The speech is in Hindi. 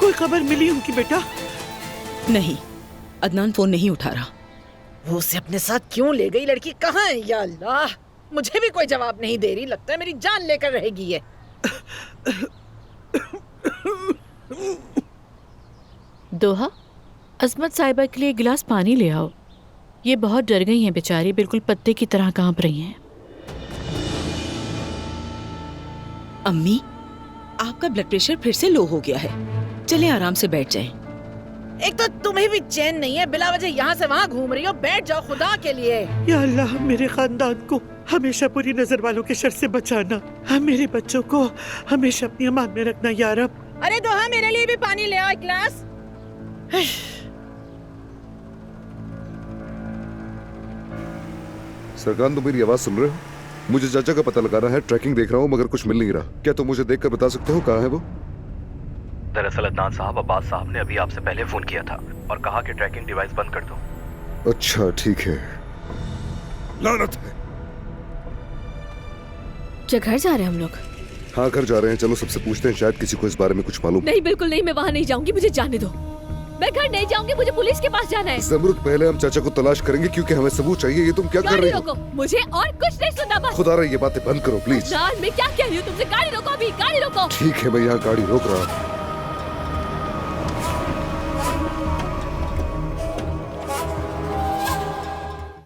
कोई खबर मिली उनकी बेटा? नहीं, अदनान फोन नहीं उठा रहा। वो उसे अपने साथ क्यों ले गई? लड़की कहाँ है या अल्लाह? मुझे भी कोई जवाब नहीं दे रही। लगता है मेरी जान लेकर रहेगी ये। दोहा, अजमत साहिबा के लिए एक गिलास पानी ले आओ। ये बहुत डर गई हैं बेचारी, बिल्कुल पत्ते की तरह कांप रही हैं। अम्मी, आपका ब्लड प्रेशर फिर से लो हो गया है। चले आराम से बैठ जाएं। एक तो तुम्हें भी चैन नहीं है, बिला वजह यहाँ से वहाँ घूम रही हो। बैठ जाओ खुदा के लिए। या अल्लाह, मेरे खानदान को हमेशा बुरी नजर वालों के शर से बचाना। मेरे बच्चों को हमेशा अपनी अमान में रखना या रब। अरे दोहा, मेरे लिए भी पानी ले आओ एक गिलास। सरकार, तुम मेरी आवाज सुन रहे हो? मुझे चाचा का पता लगाना है। ट्रैकिंग देख रहा हूँ मगर कुछ मिल नहीं रहा। क्या तुम मुझे देखकर बता सकते हो कहाँ है वो? दरअसल अदनान साहब, अब्बास साहब ने अभी आपसे पहले फोन किया था और कहा कि ट्रैकिंग डिवाइस बंद कर दो। अच्छा ठीक है। लानत है। क्या घर जा रहे हैं हम लोग? हाँ, घर जा रहे हैं। चलो सबसे पूछते हैं, शायद किसी को इस बारे में कुछ मालूम। नहीं, बिल्कुल नहीं, मैं वहाँ नहीं जाऊंगी, मुझे जाने दो। मैं घर नहीं जाऊंगी, मुझे पुलिस के पास जाना है। ज़मरुद, पहले हम चाचा को तलाश करेंगे क्योंकि हमें सबूत चाहिए। ये तुम क्या कर रही हो? मुझे और कुछ नहीं सुनना बस। खुदा रहा, ये बातें बंद करो प्लीज। मैं क्या कह रही हूँ तुमसे? गाड़ी रोको अभी, गाड़ी रोको। ठीक है, मैं यहाँ गाड़ी रोक रहा हूँ।